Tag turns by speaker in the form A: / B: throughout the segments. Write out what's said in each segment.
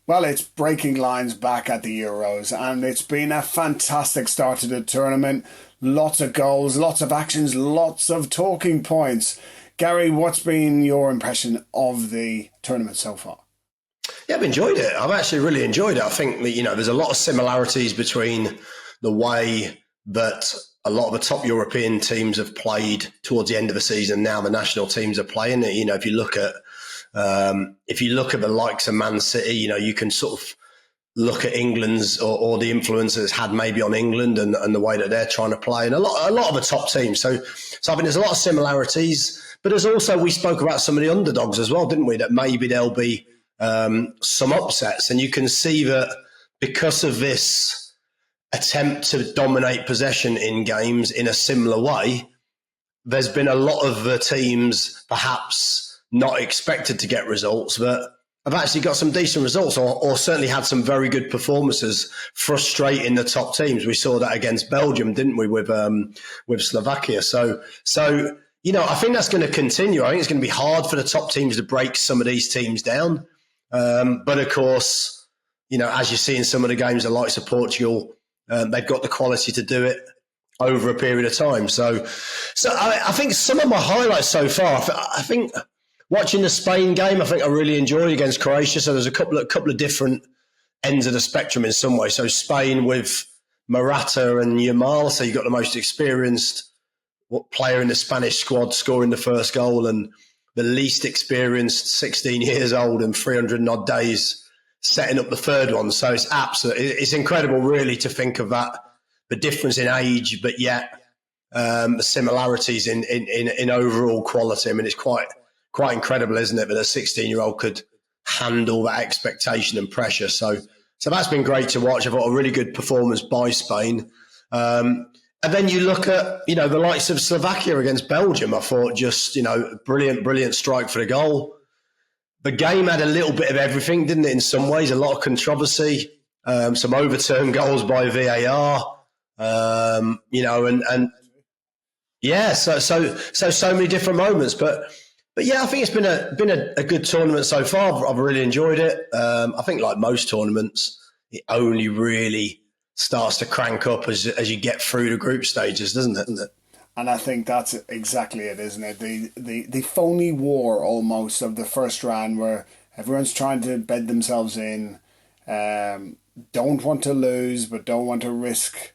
A: Well, it's breaking lines back at the Euros, and it's been a fantastic start to the tournament. Lots of goals, lots of actions, lots of talking points. Gary, what's been your impression of the tournament so far?
B: Yeah, I've enjoyed it. I've actually really enjoyed it. I think that, there's a lot of similarities between the way that a lot of the top European teams have played towards the end of the season. Now the national teams are playing it. If you look at the likes of Man City, you can sort of look at England's or the influence it's had maybe on England and the way that they're trying to play, and a lot of the top teams. So I think there's a lot of similarities, but there's also, we spoke about some of the underdogs as well, didn't we? That maybe there'll be some upsets, and you can see that because of this attempt to dominate possession in games in a similar way, there's been a lot of the teams perhaps not expected to get results, but have actually got some decent results, or certainly had some very good performances, frustrating the top teams. We saw that against Belgium, didn't we, with Slovakia? So I think that's going to continue. I think it's going to be hard for the top teams to break some of these teams down. But of course, as you see in some of the games, the likes of Portugal, they've got the quality to do it over a period of time. So I think some of my highlights so far, I think watching the Spain game, I think I really enjoyed against Croatia. So there's a couple of different ends of the spectrum in some way. So Spain with Morata and Yamal, so you've got the most experienced player in the Spanish squad scoring the first goal, and the least experienced, 16 years old and 300 and odd days, setting up the third one. So it's incredible really to think of that, the difference in age, but yet the similarities in overall quality. I mean, it's quite incredible, isn't it, that a 16-year-old could handle that expectation and pressure. So that's been great to watch. I thought a really good performance by Spain. And then you look at, the likes of Slovakia against Belgium. I thought just, brilliant strike for the goal. The game had a little bit of everything, didn't it, in some ways? A lot of controversy, some overturned goals by VAR, and yeah, so many different moments. But yeah, I think it's been a good tournament so far. I've really enjoyed it. I think like most tournaments, it only really starts to crank up as you get through the group stages, doesn't it?
A: And I think that's exactly it, isn't it? The phony war almost of the first round, where everyone's trying to bed themselves in, don't want to lose, but don't want to risk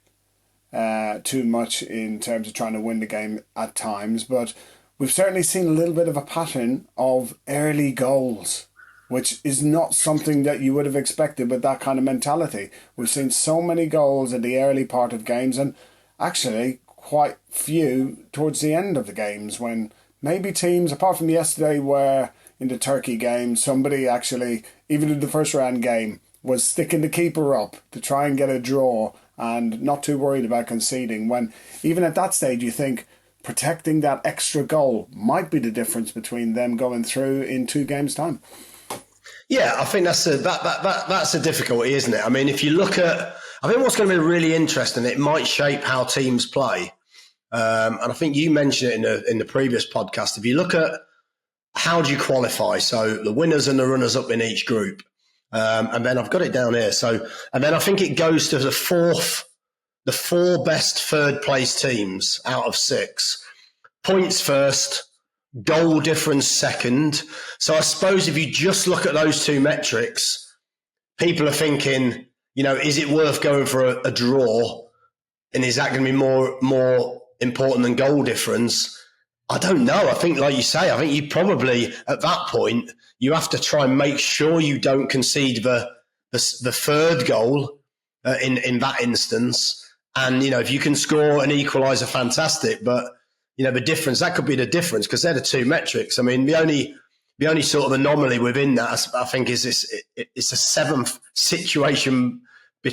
A: too much in terms of trying to win the game at times. But we've certainly seen a little bit of a pattern of early goals, which is not something that you would have expected with that kind of mentality. We've seen so many goals in the early part of games, and actually quite few towards the end of the games, when maybe teams, apart from yesterday where in the Turkey game, somebody actually, even in the first round game, was sticking the keeper up to try and get a draw and not too worried about conceding, when even at that stage you think protecting that extra goal might be the difference between them going through in 2 games' time.
B: Yeah, I think that's a difficulty, isn't it? I mean, if you look at, I think what's going to be really interesting, it might shape how teams play. And I think you mentioned it in the previous podcast. If you look at how do you qualify, so the winners and the runners up in each group, and then I've got it down here. So, and then I think it goes to the 4 best third place teams out of 6. Points first, goal difference second. So I suppose if you just look at those 2 metrics, people are thinking, is it worth going for a draw? And is that going to be more important than goal difference? I don't know. I think, like you say, I think you probably, at that point, you have to try and make sure you don't concede the third goal in that instance. And, if you can score an equaliser, fantastic. But, the difference, that could be the difference, because they're the 2 metrics. I mean, the only sort of anomaly within that, I think, is it's a 7th situation in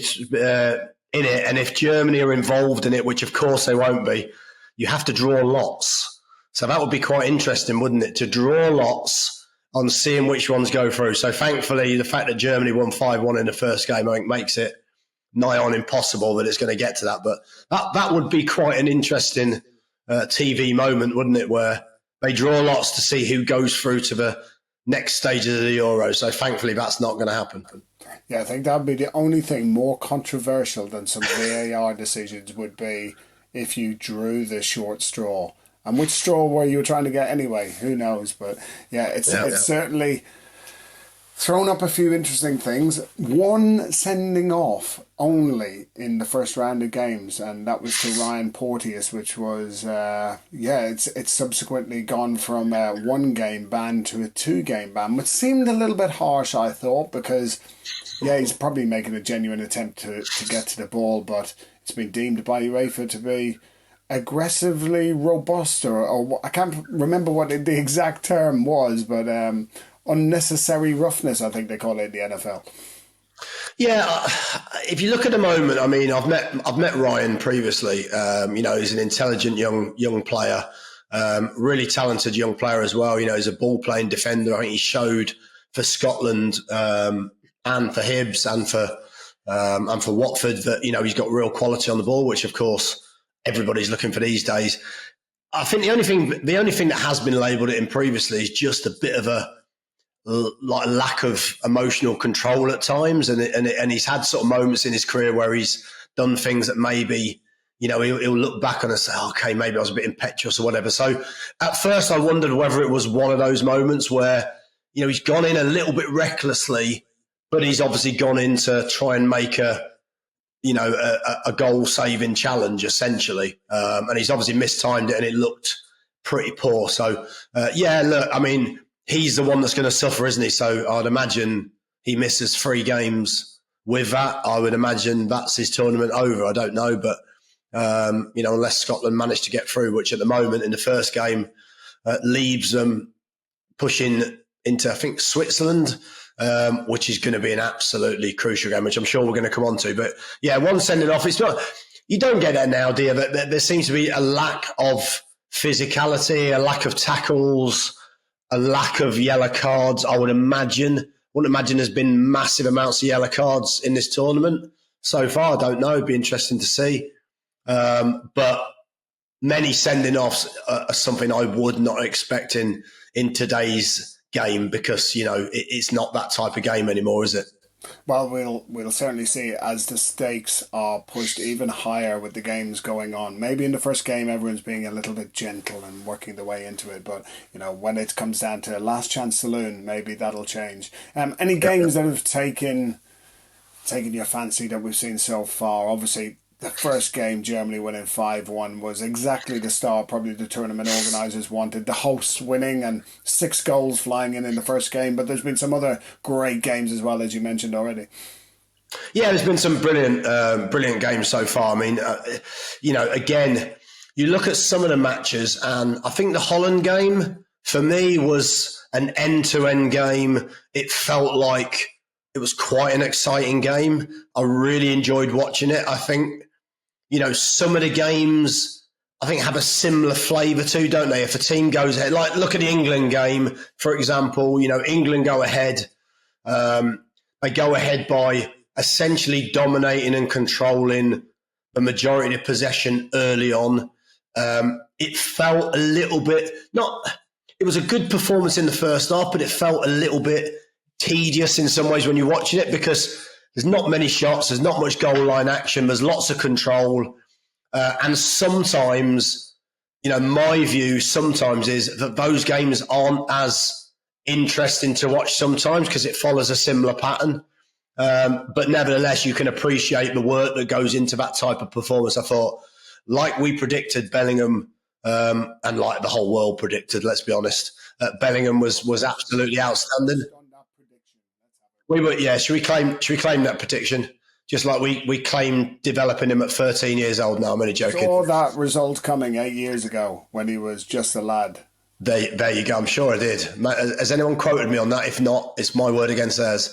B: it. And if Germany are involved in it, which of course they won't be, you have to draw lots. So that would be quite interesting, wouldn't it, to draw lots on seeing which ones go through. So thankfully, the fact that Germany won 5-1 in the first game, I think, makes it nigh on impossible that it's going to get to that. But that would be quite an interesting TV moment, wouldn't it, where they draw lots to see who goes through to the next stages of the Euros. So thankfully, that's not going to happen.
A: Yeah, I think that'd be the only thing more controversial than some VAR decisions would be if you drew the short straw. And which straw were you trying to get anyway? Who knows? But yeah, it's certainly thrown up a few interesting things. One sending off only in the first round of games, and that was to Ryan Porteous, which was it's subsequently gone from a 1 game ban to a 2 game ban, which seemed a little bit harsh, I thought, because he's probably making a genuine attempt to get to the ball, but it's been deemed by UEFA to be aggressively robust, or I can't remember what the exact term was, but unnecessary roughness, I think they call it in the NFL.
B: Yeah, if you look at the moment, I mean, I've met Ryan previously. He's an intelligent young player, really talented young player as well. He's a ball playing defender. I think he showed for Scotland and for Hibs and for Watford that he's got real quality on the ball, which of course everybody's looking for these days. I think the only thing that has been labelled at him previously is just a bit of a lack of emotional control at times, and he's had sort of moments in his career where he's done things that maybe he'll look back on and say, okay, maybe I was a bit impetuous or whatever. So at first I wondered whether it was one of those moments where he's gone in a little bit recklessly, but he's obviously gone in to try and make a goal-saving challenge, essentially. And he's obviously mistimed it and it looked pretty poor. So, look, I mean, he's the one that's going to suffer, isn't he? So I'd imagine he misses 3 games with that. I would imagine that's his tournament over. I don't know, but, unless Scotland managed to get through, which at the moment in the first game leaves them pushing into, I think, Switzerland, which is going to be an absolutely crucial game, which I'm sure we're going to come on to. But yeah, one sending off. It's not, you don't get that now, do you? There seems to be a lack of physicality, a lack of tackles, a lack of yellow cards. I wouldn't imagine there's been massive amounts of yellow cards in this tournament so far. I don't know. It'd be interesting to see. But many sending offs are something I would not expect in today's game, because it's not that type of game anymore, is it?
A: Well, we'll certainly see as the stakes are pushed even higher with the games going on. Maybe in the first game everyone's being a little bit gentle and working their way into it, but when it comes down to last chance saloon, maybe that'll change. Any games that have taken your fancy that we've seen so far? Obviously, the first game, Germany winning 5-1, was exactly the start probably the tournament organisers wanted. The hosts winning and 6 goals flying in the first game. But there's been some other great games as well, as you mentioned already.
B: Yeah, there's been some brilliant games so far. I mean, again, you look at some of the matches, and I think the Holland game, for me, was an end-to-end game. It felt like it was quite an exciting game. I really enjoyed watching it. I think some of the games, I think, have a similar flavour to, don't they? If a team goes ahead, like look at the England game, for example, England go ahead. They go ahead by essentially dominating and controlling the majority of possession early on. It felt a little bit, it was a good performance in the first half, but it felt a little bit tedious in some ways when you're watching it, because there's not many shots, there's not much goal line action, there's lots of control. And sometimes, my view sometimes is that those games aren't as interesting to watch sometimes because it follows a similar pattern. But nevertheless, you can appreciate the work that goes into that type of performance. I thought, like we predicted, Bellingham, and like the whole world predicted, let's be honest, Bellingham was absolutely outstanding. Should we claim that prediction? Just like we claimed developing him at 13 years old. No, I'm only joking.
A: Saw that result coming 8 years ago when he was just a lad.
B: There you go. I'm sure I did. Has anyone quoted me on that? If not, it's my word against theirs.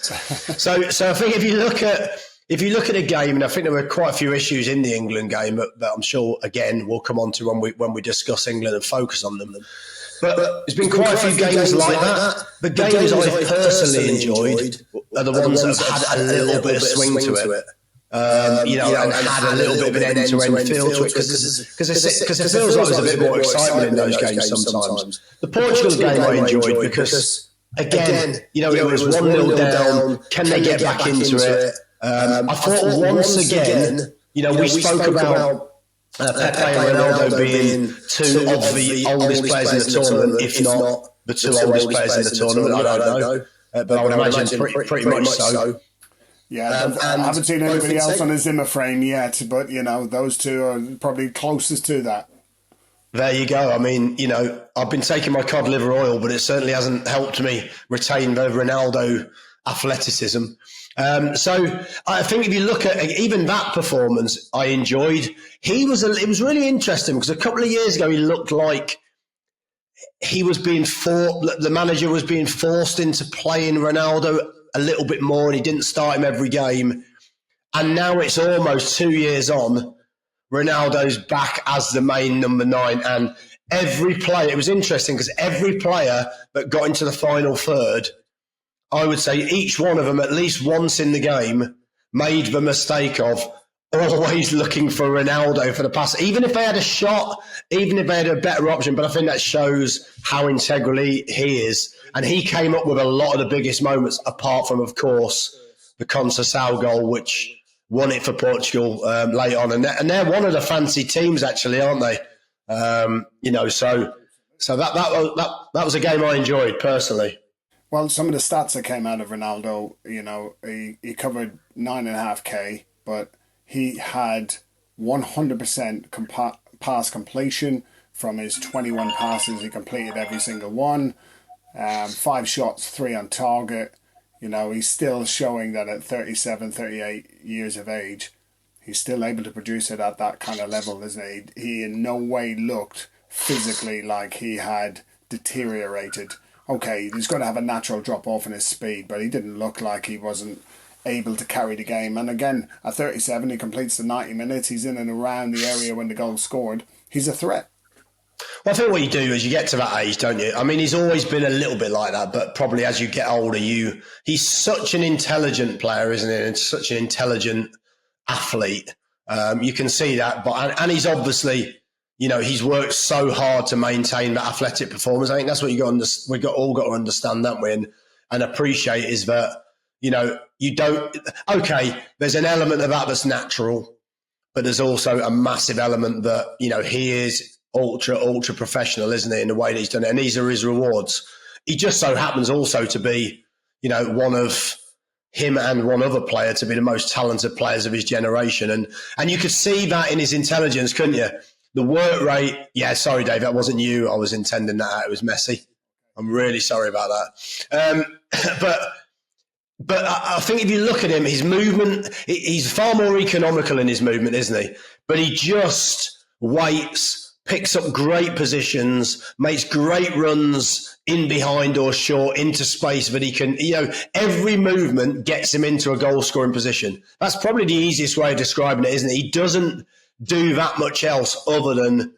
B: So I think if you look at a game, and I think there were quite a few issues in the England game that I'm sure again we'll come on to when we discuss England and focus on them. But there's been quite a few games like that. The games I've personally enjoyed are the ones that have had a little bit of swing to it. And had a little bit of an end-to-end feel to it, because it feels like there's a bit more excitement in those games sometimes. The Portugal game I enjoyed because again, it was 1-0 down. Can they get back into it? I thought once again, we spoke about Pepe and Ronaldo being two of the oldest players in the tournament, if not the two oldest players in the tournament. I don't know. But I would imagine pretty much so.
A: Yeah, I haven't seen anybody else on a Zimmer frame yet, but, those two are probably closest to that.
B: There you go. I mean, I've been taking my cod liver oil, but it certainly hasn't helped me retain the Ronaldo athleticism. So I think if you look at even that performance, I enjoyed. It was really interesting because a couple of years ago he looked like the manager was being forced into playing Ronaldo a little bit more, and he didn't start him every game. And now it's almost 2 years on. Ronaldo's back as the main number 9, and every player, it was interesting because every player that got into the final third, I would say each one of them at least once in the game made the mistake of always looking for Ronaldo for the pass, even if they had a shot, even if they had a better option. But I think that shows how integral he is. And he came up with a lot of the biggest moments, apart from, of course, the Conceição goal, which won it for Portugal late on. And they're one of the fancy teams, actually, aren't they? So that was a game I enjoyed personally.
A: Well, some of the stats that came out of Ronaldo, he covered 9.5K, but he had 100% pass completion from his 21 passes. He completed every single one. 5 shots, 3 on target. He's still showing that at 37, 38 years of age, he's still able to produce it at that kind of level, isn't he? He in no way looked physically like he had deteriorated. Okay, he's going to have a natural drop off in his speed, but he didn't look like he wasn't able to carry the game. And again, at 37, he completes the 90 minutes. He's in and around the area when the goal's scored. He's a threat.
B: Well, I think what you do is you get to that age, don't you? I mean, he's always been a little bit like that, but probably as you get older, he's such an intelligent player, isn't he? And such an intelligent athlete. You can see that, and he's obviously, he's worked so hard to maintain that athletic performance. I think that's what we've all got to understand, don't we? And appreciate is that, you don't. Okay, there's an element of that that's natural, but there's also a massive element that he is ultra professional, isn't he, in the way that he's done it, and these are his rewards. He just so happens also to be, one of him and one other player to be the most talented players of his generation, and you could see that in his intelligence, couldn't you? The work rate. Yeah, sorry, Dave, that wasn't you. I was intending that out. It was messy. I'm really sorry about that. But I think if you look at him, his movement, he's far more economical in his movement, isn't he? But he just waits, picks up great positions, makes great runs in behind or short into space that he can, every movement gets him into a goal scoring position. That's probably the easiest way of describing it, isn't it? He doesn't do that much else other than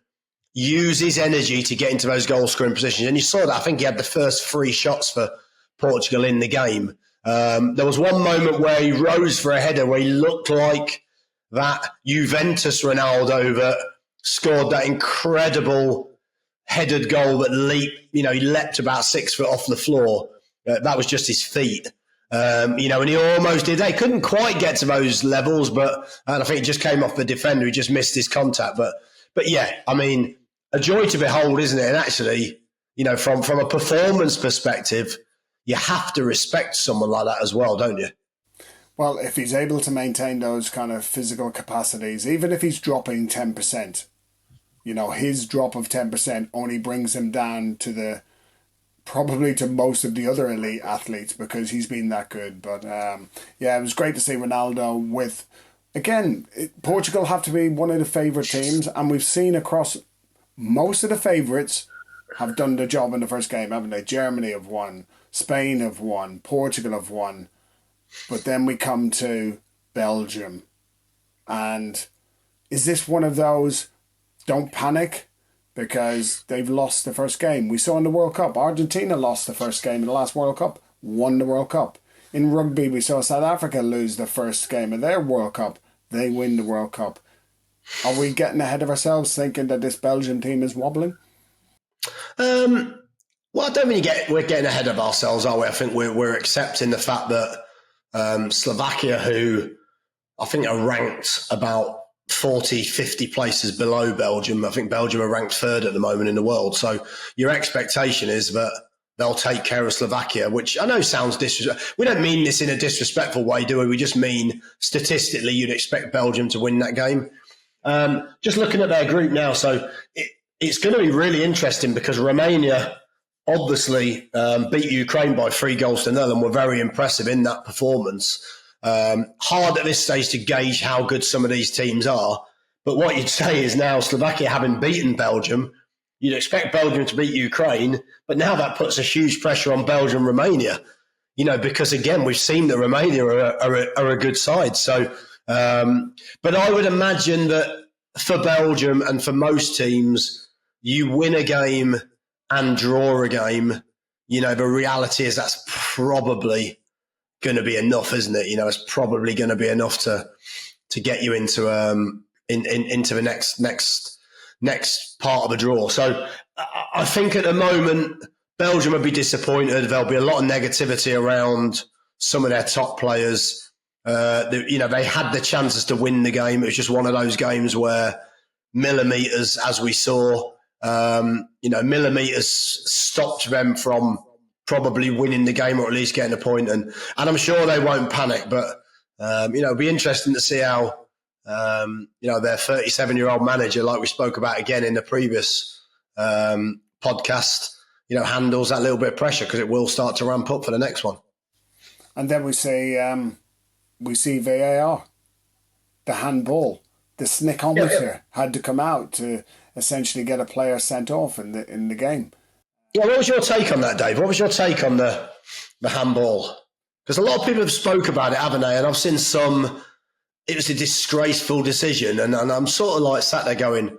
B: use his energy to get into those goal scoring positions. And you saw that. I think he had the first 3 shots for Portugal in the game. There was one moment where he rose for a header where he looked like that Juventus Ronaldo that scored that incredible headed goal that he leapt about 6 foot off the floor. That was just his feet. And he almost did. They couldn't quite get to those levels, and I think it just came off the defender. He just missed his contact. But yeah, I mean, a joy to behold, isn't it? And actually, from a performance perspective, you have to respect someone like that as well, don't you?
A: Well, if he's able to maintain those kind of physical capacities, even if he's dropping 10%, his drop of 10% only brings him down to probably to most of the other elite athletes because he's been that good. But it was great to see Ronaldo with, again, Portugal have to be one of the favourite teams, and we've seen across most of the favourites have done the job in the first game, haven't they? Germany have won, Spain have won, Portugal have won. But then we come to Belgium. And is this one of those, don't panic, because they've lost the first game? We saw in the World Cup, Argentina lost the first game in the last World Cup, won the World Cup. In rugby, we saw South Africa lose the first game of their World Cup. They win the World Cup. Are we getting ahead of ourselves thinking that this Belgium team is wobbling?
B: Well, I don't mean we're getting ahead of ourselves, are we? I think we're accepting the fact that Slovakia, who I think are ranked about 40, 50 places below Belgium. I think Belgium are ranked third at the moment in the world. So your expectation is that they'll take care of Slovakia, which I know sounds disrespectful. We don't mean this in a disrespectful way, do we? We just mean statistically you'd expect Belgium to win that game. Just looking at their group now, so it's going to be really interesting because Romania obviously beat Ukraine by 3-0 and were very impressive in that performance. Hard at this stage to gauge how good some of these teams are. But what you'd say is now Slovakia having beaten Belgium, you'd expect Belgium to beat Ukraine, but now that puts a huge pressure on Belgium, Romania, because again, we've seen that Romania are a good side. So, but I would imagine that for Belgium and for most teams, you win a game and draw a game. The reality is that's probably going to be enough, isn't it? It's probably going to be enough to get you into into the next part of the draw. So I think at the moment Belgium will be disappointed. There'll be a lot of negativity around some of their top players. They had the chances to win the game. It was just one of those games where millimeters, as we saw, millimeters stopped them from probably winning the game or at least getting a point. And I'm sure they won't panic, but, it'll be interesting to see how, their 37-year-old manager, like we spoke about again in the previous podcast, handles that little bit of pressure because it will start to ramp up for the next one.
A: And then we see VAR, the handball, the snickometer had to come out to essentially get a player sent off in the game.
B: Yeah, what was your take on that, Dave? What was your take on the handball? Because a lot of people have spoke about it, haven't they? And I've seen some, it was a disgraceful decision. And I'm sort of like sat there going,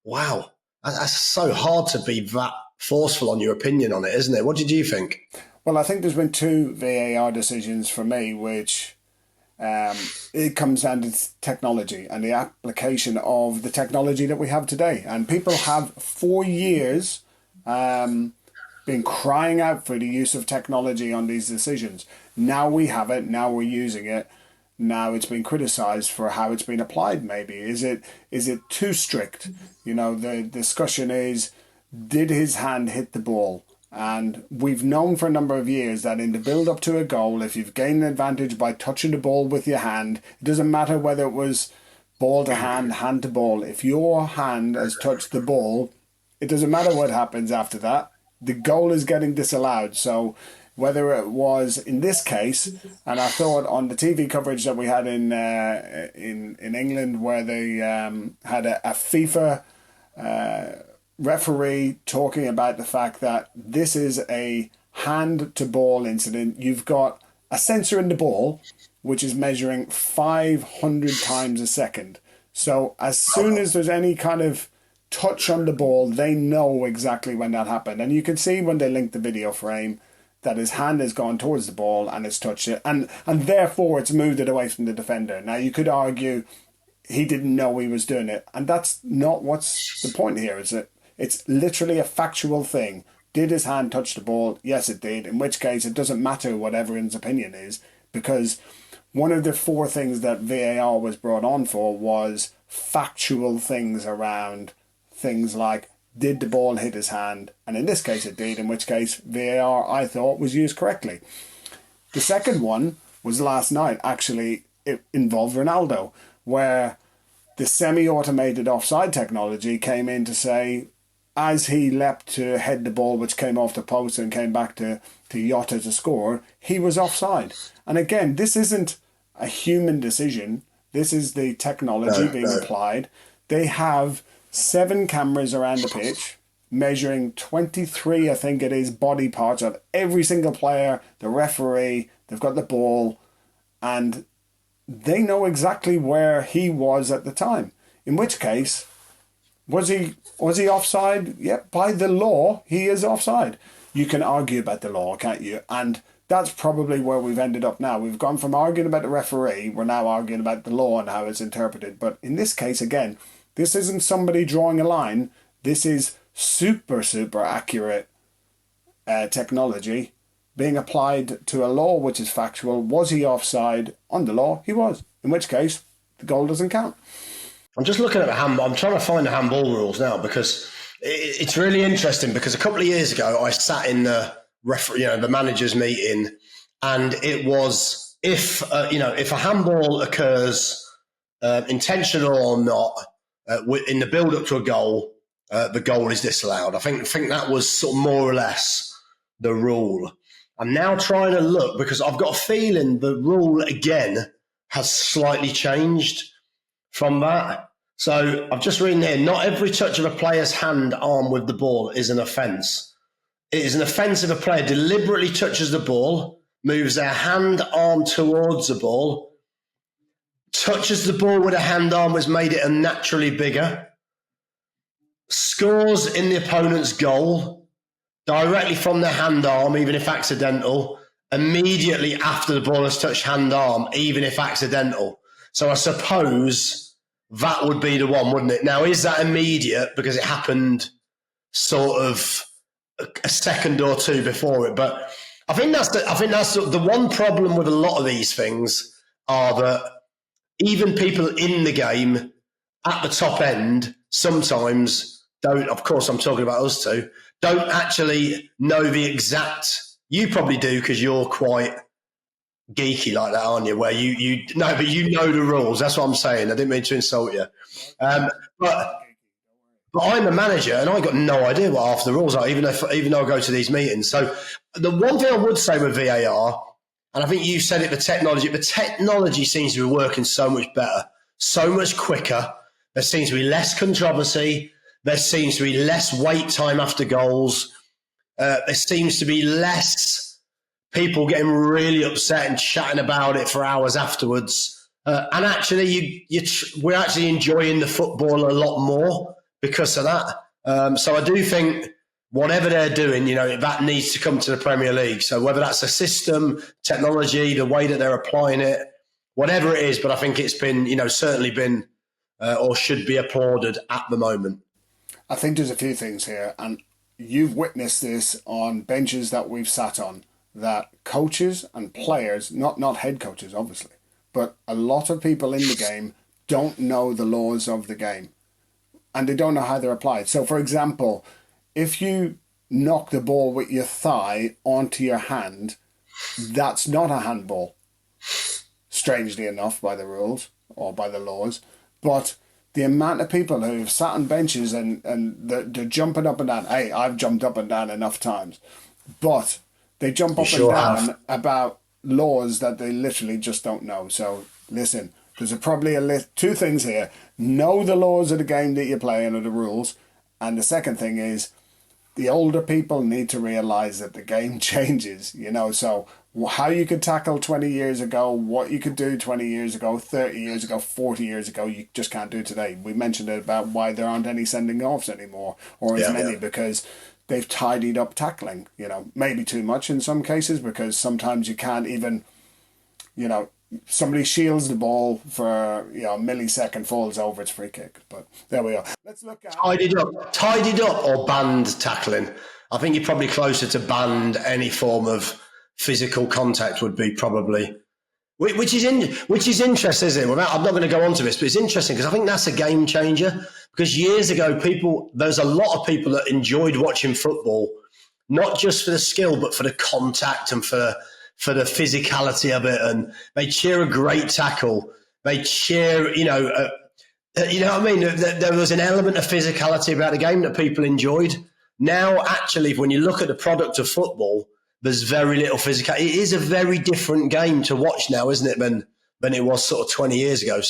B: wow, that's so hard to be that forceful on your opinion on it, isn't it? What did you think?
A: Well, I think there's been 2 VAR decisions for me, which it comes down to technology and the application of the technology that we have today. And people have for years been crying out for the use of technology on these decisions. Now we have it. Now we're using it. Now it's been criticised for how it's been applied. Maybe is it too strict? The discussion is, did his hand hit the ball? And we've known for a number of years that in the build-up to a goal, if you've gained an advantage by touching the ball with your hand, it doesn't matter whether it was ball to hand, hand to ball. If your hand has touched the ball, it doesn't matter what happens after that. The goal is getting disallowed. So whether it was in this case, and I thought on the TV coverage that we had in England, where they had a FIFA referee talking about the fact that this is a hand to ball incident. You've got a sensor in the ball which is measuring 500 times a second. So as soon as there's any kind of touch on the ball, they know exactly when that happened. And you can see when they link the video frame that his hand has gone towards the ball and it's touched it, and therefore it's moved it away from the defender. Now you could argue he didn't know he was doing it, and that's not what's the point here, is it? It's literally a factual thing. Did his hand touch the ball? Yes, it did, in which case it doesn't matter what everyone's opinion is, because one of the 4 things that VAR was brought on for was factual things around things like, did the ball hit his hand? And in this case it did, in which case VAR, I thought, was used correctly. The second one was last night. Actually, it involved Ronaldo, where the semi-automated offside technology came in to say, as he leapt to head the ball, which came off the post and came back to Jota to score, he was offside. And again, this isn't a human decision. This is the technology being applied. They have 7 cameras around the pitch, measuring 23, I think it is, body parts of every single player, the referee. They've got the ball, and they know exactly where he was at the time. In which case, was he offside? Yep, by the law, he is offside. You can argue about the law, can't you? And that's probably where we've ended up now. We've gone from arguing about the referee, we're now arguing about the law and how it's interpreted. But in this case, again, this isn't somebody drawing a line. This is super, super accurate technology being applied to a law which is factual. Was he offside on the law? He was. In which case, the goal doesn't count.
B: I'm just looking at the handball. I'm trying to find the handball rules now because it's really interesting. Because a couple of years ago, I sat in the the managers' meeting, and it was if a handball occurs, intentional or not, in the build up to a goal, the goal is disallowed. I think that was sort of more or less the rule. I'm now trying to look because I've got a feeling the rule again has slightly changed from that. So I've just written here, not every touch of a player's hand, arm with the ball is an offence. It is an offence if a player deliberately touches the ball, moves their hand, arm towards the ball, touches the ball with a hand, arm has made it unnaturally bigger, scores in the opponent's goal, directly from their hand, arm, even if accidental, immediately after the ball has touched hand, arm, even if accidental. So I suppose that would be the one, wouldn't it? Now, is that immediate because it happened sort of a second or two before it? But I think that's the one problem with a lot of these things are that even people in the game at the top end sometimes don't. Of course, I'm talking about us two. Don't actually know the exact. You probably do because you're quite geeky like that, aren't you? Where you know, but you know the rules. That's what I'm saying. I didn't mean to insult you, but I'm a manager and I got no idea what half the rules are, even though I go to these meetings. So the one thing I would say with VAR, and I think you said it, the technology seems to be working so much better, so much quicker. There seems to be less controversy. There seems to be less wait time after goals. There seems to be less people getting really upset and chatting about it for hours afterwards. And actually, we're actually enjoying the football a lot more because of that. So I do think whatever they're doing, that needs to come to the Premier League. So whether that's a system, technology, the way that they're applying it, whatever it is, but I think it's been, certainly been or should be applauded at the moment.
A: I think there's a few things here, and you've witnessed this on benches that we've sat on, that coaches and players, not head coaches, obviously, but a lot of people in the game don't know the laws of the game and they don't know how they're applied. So, for example, if you knock the ball with your thigh onto your hand, that's not a handball, strangely enough, by the rules or by the laws. But the amount of people who've sat on benches and they're jumping up and down. Hey, I've jumped up and down enough times. But they jump up and down about laws that they literally just don't know. So, listen, there's probably two things here. Know the laws of the game that you're playing or the rules. And the second thing is the older people need to realise that the game changes, So how you could tackle 20 years ago, what you could do 20 years ago, 30 years ago, 40 years ago, you just can't do today. We mentioned it about why there aren't any sending offs anymore or as many because they've tidied up tackling, maybe too much in some cases because sometimes you can't even, somebody shields the ball for a millisecond, falls over, it's free kick. But there we are. Let's look at
B: tidied up or banned tackling. I think you're probably closer to banned. Any form of physical contact would be probably, which is interesting, isn't it? I'm not going to go on to this, but it's interesting because I think that's a game changer. Because years ago, there's a lot of people that enjoyed watching football, not just for the skill, but for the contact and for the physicality of it. And they cheer a great tackle. They cheer, what I mean? There was an element of physicality about the game that people enjoyed. Now, actually, when you look at the product of football, there's very little physical. It is a very different game to watch now, isn't it, than it was sort of 20 years ago.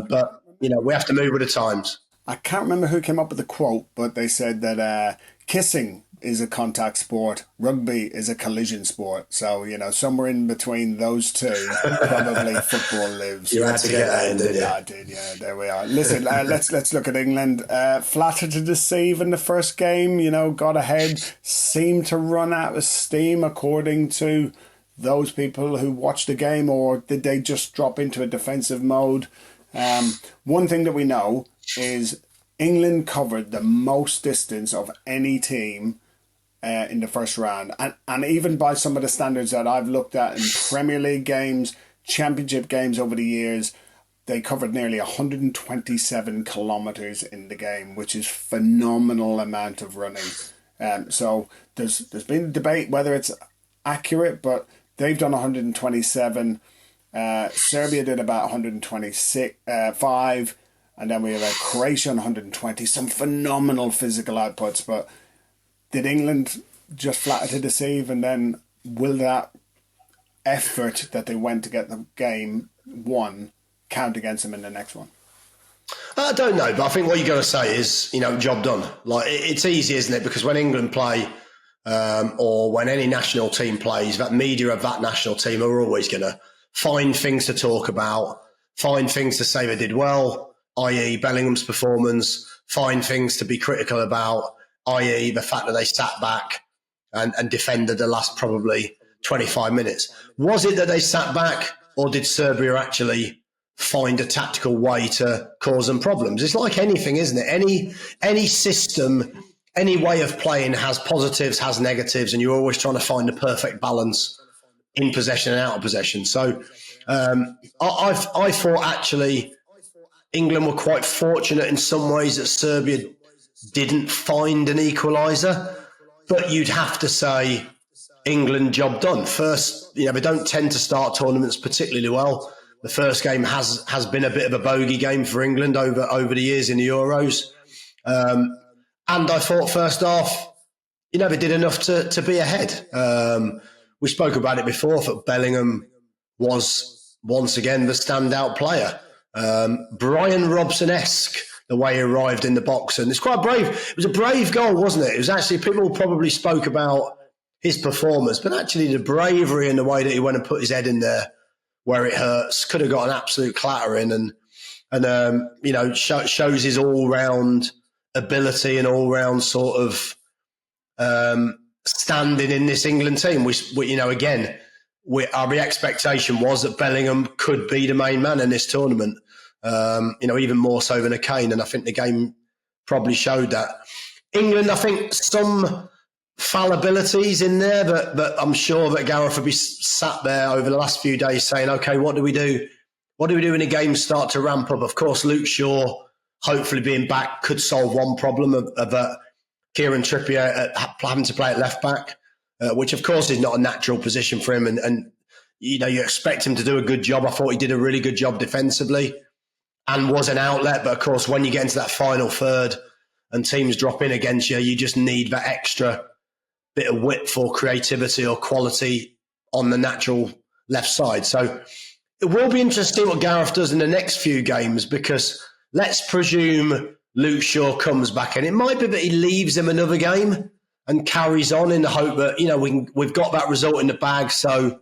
B: But we have to move with the times.
A: I can't remember who came up with the quote, but they said that kissing is a contact sport, rugby is a collision sport. So, somewhere in between those two, probably football lives.
B: You had to get that in, didn't you?
A: I did, yeah, there we are. Listen, let's look at England. Flattered to deceive in the first game, got ahead, seemed to run out of steam according to those people who watched the game, or did they just drop into a defensive mode? One thing that we know is England covered the most distance of any team in the first round. And even by some of the standards that I've looked at in Premier League games, Championship games over the years, they covered nearly 127 kilometres in the game, which is phenomenal amount of running. So there's been debate whether it's accurate, but they've done 127. Serbia did about 126, 5, and then we have Croatia on 120. Some phenomenal physical outputs, but did England just flatter to deceive? And then will that effort that they went to get the game won count against them in the next one?
B: I don't know, but I think what you got to say is, job done. Like, it's easy, isn't it? Because when England play, or when any national team plays, that media of that national team are always going to find things to talk about, find things to say they did well, i.e. Bellingham's performance, find things to be critical about, i.e. the fact that they sat back and defended the last probably 25 minutes. Was it that they sat back, or did Serbia actually find a tactical way to cause them problems? It's like anything, isn't it? Any system, any way of playing has positives, has negatives, and you're always trying to find the perfect balance in possession and out of possession. So I thought actually England were quite fortunate in some ways that Serbia didn't find an equaliser, but you'd have to say England job done. First, they don't tend to start tournaments particularly well. The first game has been a bit of a bogey game for England over the years in the Euros. And I thought first half, they did enough to be ahead. We spoke about it before. I thought Bellingham was once again the standout player. Brian Robson-esque, the way he arrived in the box. And it's quite brave. It was a brave goal, wasn't it? It was actually, people probably spoke about his performance, but actually the bravery and the way that he went and put his head in there where it hurts, could have got an absolute clatter in, and shows his all-round ability and all-round sort of standing in this England team. Our expectation was that Bellingham could be the main man in this tournament, even more so than a Kane, and I think the game probably showed that. England, I think some fallibilities in there, but I'm sure that Gareth will be sat there over the last few days saying, okay, what do we do? What do we do when the games start to ramp up? Of course, Luke Shaw, hopefully being back, could solve one problem of Kieran Trippier having to play at left back, which of course is not a natural position for him. And you expect him to do a good job. I thought he did a really good job defensively and was an outlet. But of course, when you get into that final third and teams drop in against you, you just need that extra bit of width or creativity or quality on the natural left side. So it will be interesting what Gareth does in the next few games, because let's presume Luke Shaw comes back, and it might be that he leaves him another game and carries on in the hope that, we've got that result in the bag. So,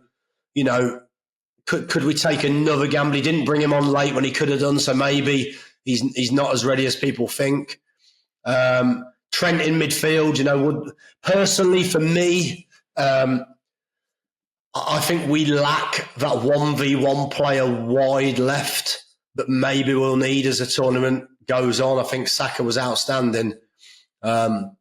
B: could we take another gamble? He didn't bring him on late when he could have done, so maybe he's not as ready as people think. Trent in midfield, would personally for me, I think we lack that 1v1 player wide left that maybe we'll need as the tournament goes on. I think Saka was outstanding. But,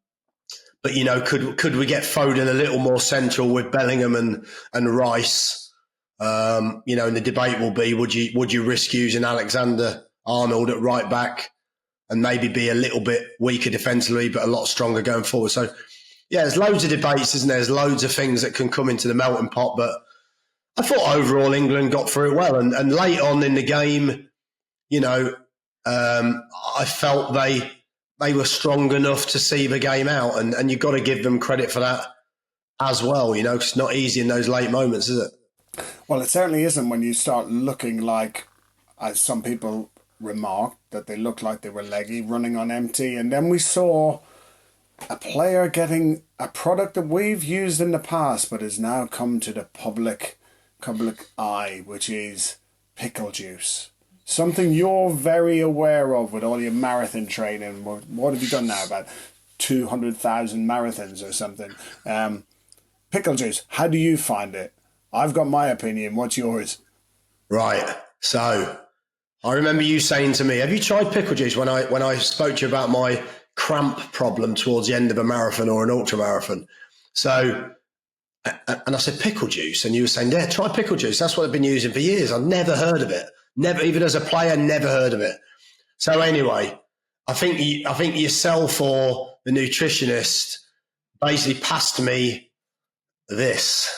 B: could we get Foden a little more central with Bellingham and Rice? And the debate will be, would you risk using Alexander-Arnold at right back and maybe be a little bit weaker defensively, but a lot stronger going forward? So, yeah, there's loads of debates, isn't there? There's loads of things that can come into the melting pot, but I thought overall England got through it well. And late on in the game, I felt they were strong enough to see the game out, and you've got to give them credit for that as well. It's not easy in those late moments, is it?
A: Well, it certainly isn't when you start looking like, as some people remarked, that they looked like they were leggy, running on empty. And then we saw a player getting a product that we've used in the past but has now come to the public eye, which is pickle juice. Something you're very aware of with all your marathon training. What have you done now? About 200,000 marathons or something. Pickle juice, how do you find it? I've got my opinion. What's yours?
B: Right. So I remember you saying to me, have you tried pickle juice when I spoke to you about my cramp problem towards the end of a marathon or an ultra marathon? So, and I said, pickle juice. And you were saying, yeah, try pickle juice. That's what I've been using for years. I've never heard of it. Never, even as a player, never heard of it. So anyway, I think yourself or the nutritionist basically passed me this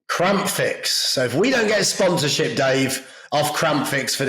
B: cramp fix. So if we don't get a sponsorship, Dave, off cramp fix for this,